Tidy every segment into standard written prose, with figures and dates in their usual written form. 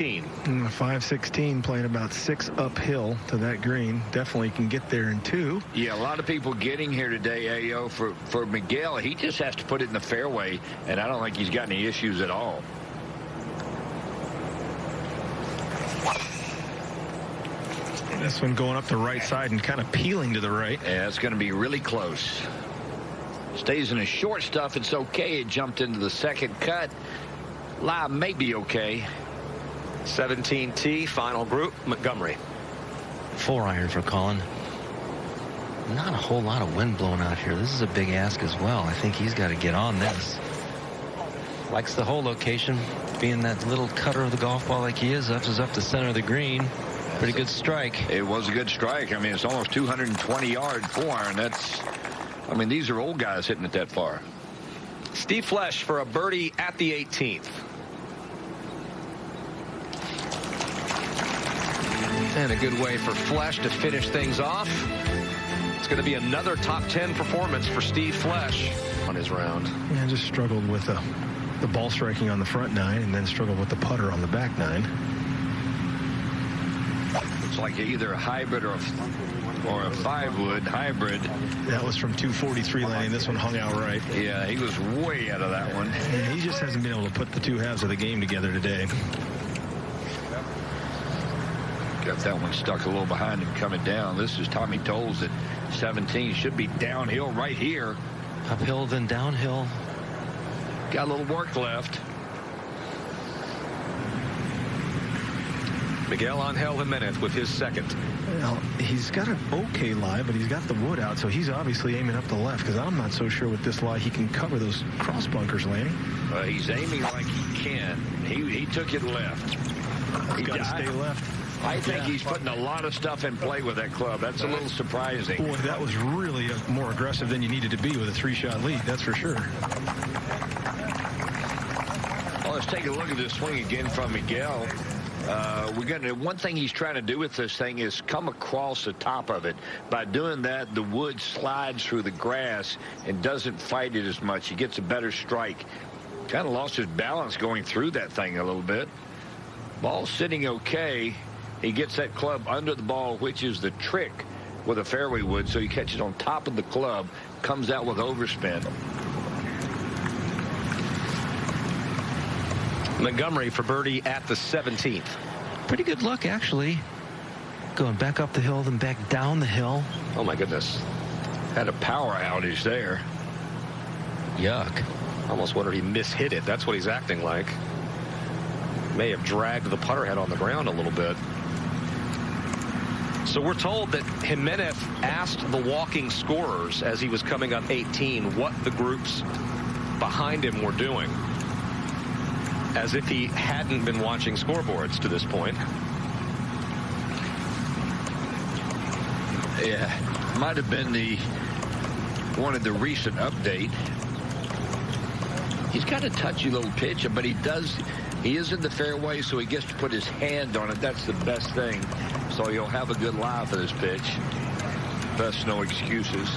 516 playing about 6 uphill to that green. Definitely can get there in 2. Yeah, a lot of people getting here today, AO, for Miguel. He just has to put it in the fairway, and I don't think he's got any issues at all. This one going up the right side and kind of peeling to the right. Yeah, it's going to be really close. Stays in the short stuff. It's okay. It jumped into the second cut. Lie may be okay. 17T, final group, Montgomerie. 4-iron for Colin. Not a whole lot of wind blowing out here. This is a big ask as well. I think he's got to get on this. Likes the hole location, being that little cutter of the golf ball like he is up the center of the green. Pretty good strike. It was a good strike. I mean, it's almost 220 yard 4-iron. I mean, these are old guys hitting it that far. Steve Flesch for a birdie at the 18th. And a good way for Flesch to finish things off. It's going to be another top 10 performance for Steve Flesch on his round. Yeah, just struggled with the ball striking on the front 9 and then struggled with the putter on the back 9. It's like either a hybrid or a 5-wood hybrid. That was from 243 landing. This one hung out right. Yeah, he was way out of that one. And he just hasn't been able to put the 2 halves of the game together today. Got that one stuck a little behind him coming down. This is Tommy Tolles at 17. Should be downhill right here. Uphill, then downhill. Got a little work left. Miguel Angel Jimenez with his second. Well, he's got an okay lie, but he's got the wood out, so he's obviously aiming up the left, because I'm not so sure with this lie he can cover those cross bunkers, Lanny. He's aiming like he can. He took it left. He's got to stay left. I think he's putting a lot of stuff in play with that club. That's a little surprising. Boy, that was really more aggressive than you needed to be with a 3-shot lead, that's for sure. Well, let's take a look at this swing again from Miguel. One thing he's trying to do with this thing is come across the top of it. By doing that, the wood slides through the grass and doesn't fight it as much. He gets a better strike. Kind of lost his balance going through that thing a little bit. Ball sitting okay. He gets that club under the ball, which is the trick with a fairway wood. So he catches on top of the club, comes out with overspin. Montgomerie for birdie at the 17th. Pretty good luck, actually. Going back up the hill, then back down the hill. Oh, my goodness. Had a power outage there. Yuck. Almost wonder he mishit it. That's what he's acting like. May have dragged the putter head on the ground a little bit. So we're told that Jimenez asked the walking scorers as he was coming up 18 what the groups behind him were doing, as if he hadn't been watching scoreboards to this point. Yeah, might have been wanted the recent update. He's got a touchy little pitch, but he is in the fairway, so he gets to put his hand on it. That's the best thing. So he'll have a good lie for this pitch. Thus, no excuses.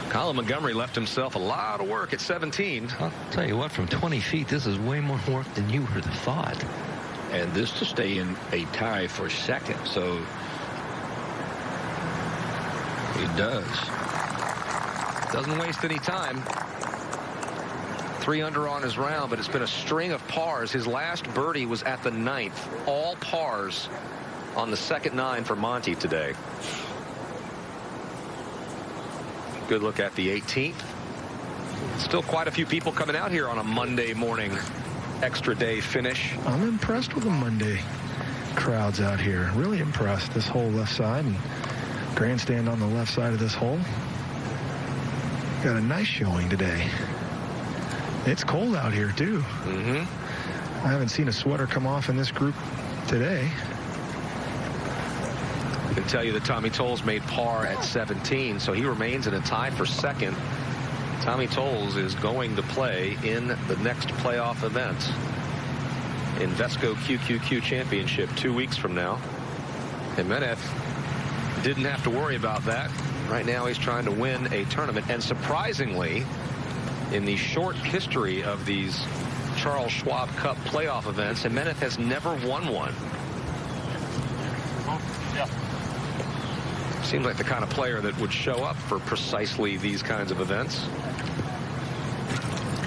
Colin Montgomerie left himself a lot of work at 17. I'll tell you what, from 20 feet, this is way more work than you would have thought. And this to stay in a tie for second, so he does. Doesn't waste any time. 3 under on his round, but it's been a string of pars. His last birdie was at the 9th. All pars on the second 9 for Monty today. Good look at the 18th. Still quite a few people coming out here on a Monday morning extra day finish. I'm impressed with the Monday crowds out here. Really impressed. This whole left side and grandstand on the left side of this hole. Got a nice showing today. It's cold out here too. I haven't seen a sweater come off in this group today. I can tell you that Tommy Tolles made par at 17, so he remains in a tie for second. Tommy Tolles is going to play in the next playoff event, Invesco QQQ Championship 2 weeks from now. Jimenez didn't have to worry about that. Right now he's trying to win a tournament, and surprisingly, in the short history of these Charles Schwab Cup playoff events. Jimenez has never won one. Seems like the kind of player that would show up for precisely these kinds of events.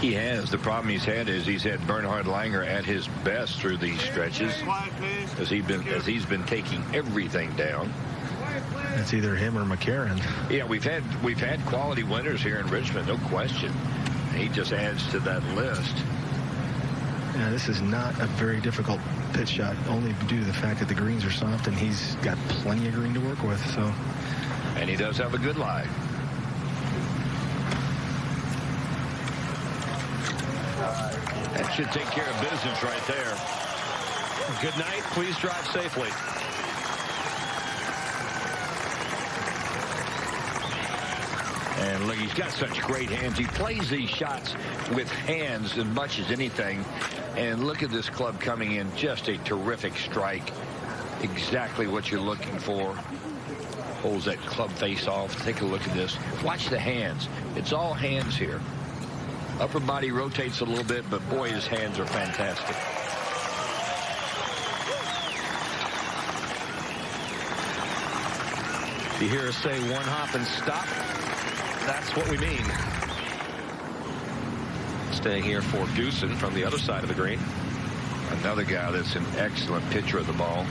He has. The problem he's had is he's had Bernhard Langer at his best through these stretches, as he's been taking everything down. It's either him or McCarron. Yeah, we've had quality winners here in Richmond, no question. He just adds to that list. Yeah, this is not a very difficult pitch shot, only due to the fact that the greens are soft and he's got plenty of green to work with. So, and he does have a good lie. That should take care of business right there. Good night. Please drive safely. And look, he's got such great hands. He plays these shots with hands as much as anything. And look at this club coming in. Just a terrific strike. Exactly what you're looking for. Holds that club face off. Take a look at this. Watch the hands. It's all hands here. Upper body rotates a little bit, but boy, his hands are fantastic. You hear us say one hop and stop. That's what we mean. Staying here for Goosen from the other side of the green. Another guy that's an excellent pitcher of the ball.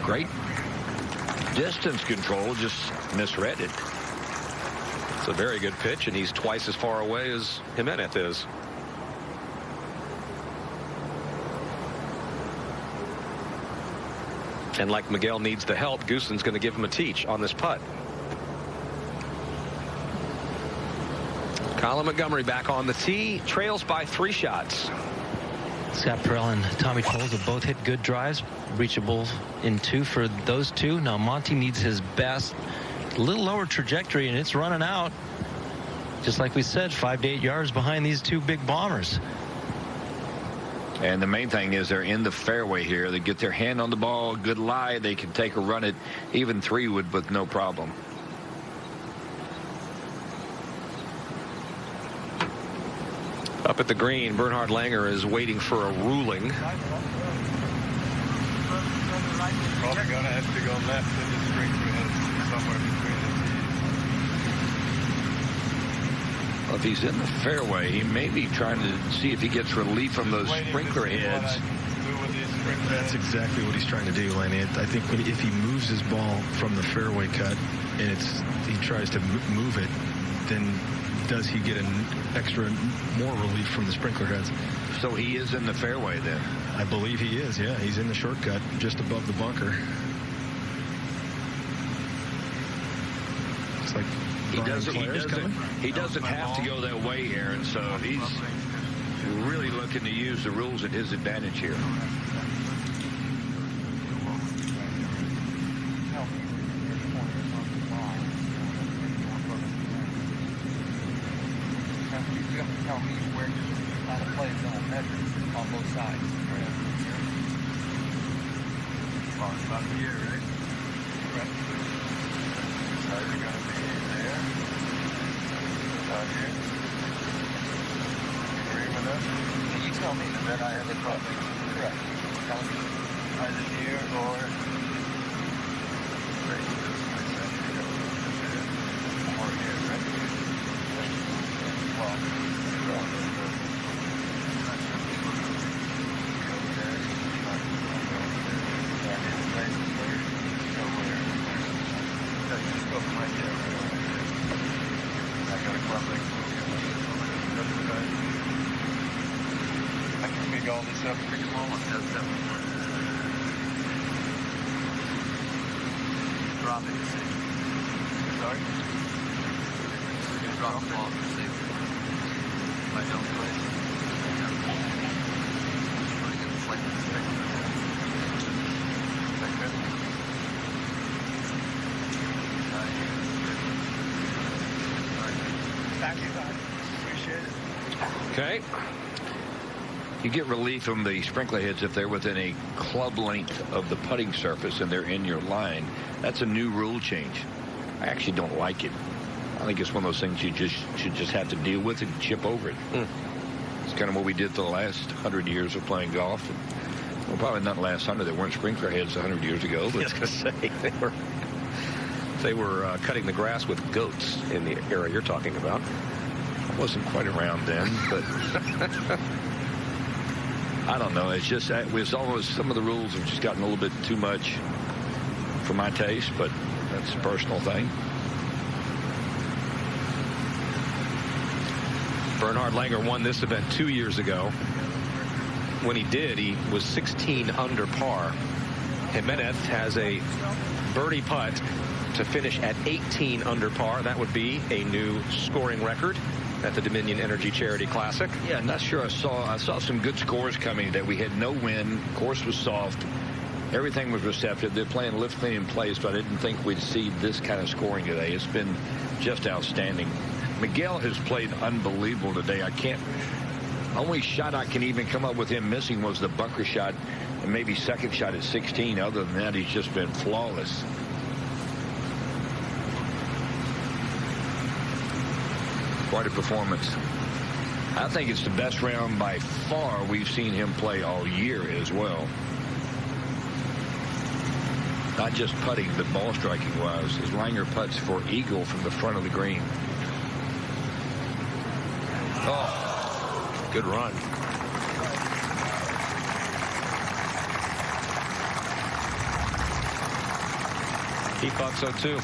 Great distance control, just misread it. It's a very good pitch, and he's twice as far away as Jimenez is. And like Miguel needs the help, Goosen's going to give him a teach on this putt. Colin Montgomerie back on the tee, trails by 3 shots. Scott Perrell and Tommy Tolles have both hit good drives, reachable in 2 for those two. Now Monty needs his best. A little lower trajectory, and it's running out. Just like we said, 5 to 8 yards behind these two big bombers. And the main thing is they're in the fairway here. They get their hand on the ball, good lie. They can take a run at even 3 with no problem. Up at the green, Bernhard Langer is waiting for a ruling. Probably going to have to go left in the string somewhere between the tees. Well, if he's in the fairway, he may be trying to see if he gets relief from those sprinkler heads. That's exactly what he's trying to do, Lanny. I think if he moves his ball from the fairway cut and he tries to move it, then does he get an extra more relief from the sprinkler heads? So he is in the fairway then? I believe he is, yeah. He's in the shortcut just above the bunker. It's like he doesn't have to go that way, Aaron, so he's really looking to use the rules at his advantage here. Tell me where how to play is going to measure on both sides. Well, it's about here, right? Right. So you're going to be there. About here. Agree with us? You tell me that I have a problem. Correct. Tell me either here or right here. Or here, right? Well, I can pick all this up pretty well and test them. Drop it, see. Sorry? You drop the ball, see. I don't play. Okay. You get relief from the sprinkler heads if they're within a club length of the putting surface and they're in your line. That's a new rule change. I actually don't like it. I think it's one of those things you should just have to deal with and chip over it. It's kind of what we did the last 100 years of playing golf. Well, probably not the last 100. There weren't sprinkler heads 100 years ago. But I was going to say, they were cutting the grass with goats in the era you're talking about. I wasn't quite around then, but I don't know. It's just, it was almost, some of the rules have just gotten a little bit too much for my taste, but that's a personal thing. Bernhard Langer won this event 2 years ago. When he did, he was 16 under par. Jimenez has a birdie putt to finish at 18 under par. That would be a new scoring record at the Dominion Energy Charity Classic. Yeah, not sure. I saw some good scores coming that we had no wind. Course was soft. Everything was receptive. They're playing lift clean in place, but I didn't think we'd see this kind of scoring today. It's been just outstanding. Miguel has played unbelievable today. Only shot I can even come up with him missing was the bunker shot and maybe second shot at 16. Other than that, he's just been flawless. Quite a performance. I think it's the best round by far we've seen him play all year as well. Not just putting, but ball striking wise. As Langer putts for eagle from the front of the green. Oh, good run. He thought so too.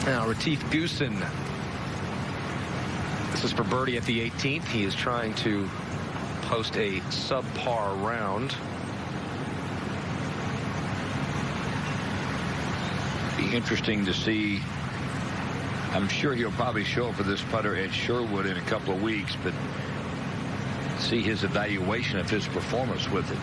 Now Retief Goosen. This is for birdie at the 18th. He is trying to post a subpar round. Be interesting to see. I'm sure he'll probably show up for this putter at Sherwood in a couple of weeks, but see his evaluation of his performance with it.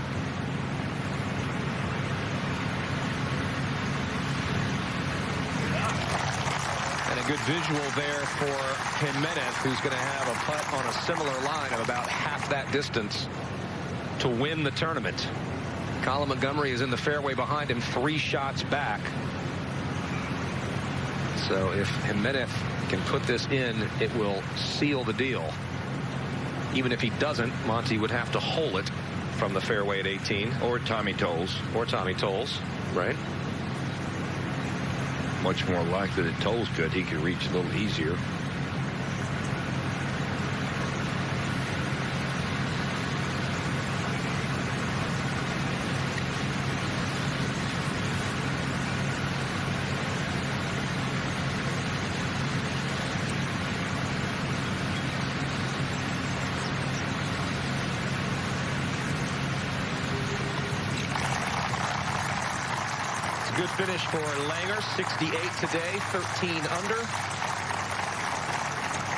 Good visual there for Jimenez, who's going to have a putt on a similar line of about half that distance to win the tournament. Colin Montgomerie is in the fairway behind him, 3 shots back. So if Jimenez can put this in, it will seal the deal. Even if he doesn't, Monty would have to hole it from the fairway at 18. Or Tommy Tolles. Or Tommy Tolles, right? Much more likely that Tolles could. He could reach a little easier. Good finish for Langer, 68 today, 13 under.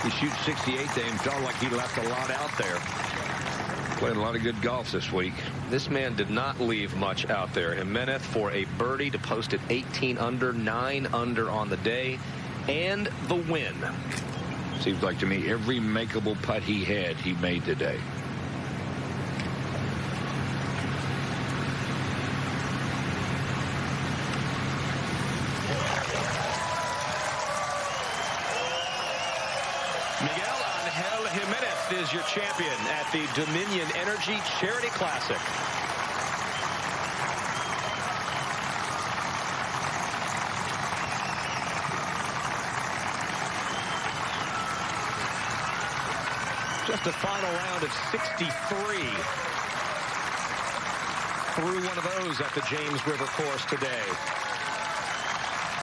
He shoots 68 today and felt like he left a lot out there. Played a lot of good golf this week. This man did not leave much out there. Jimenez for a birdie to post at 18 under, 9 under on the day, and the win. Seems like to me every makeable putt he had, he made today. Miguel Angel Jimenez is your champion at the Dominion Energy Charity Classic. Just a final round of 63 through one of those at the James River course today.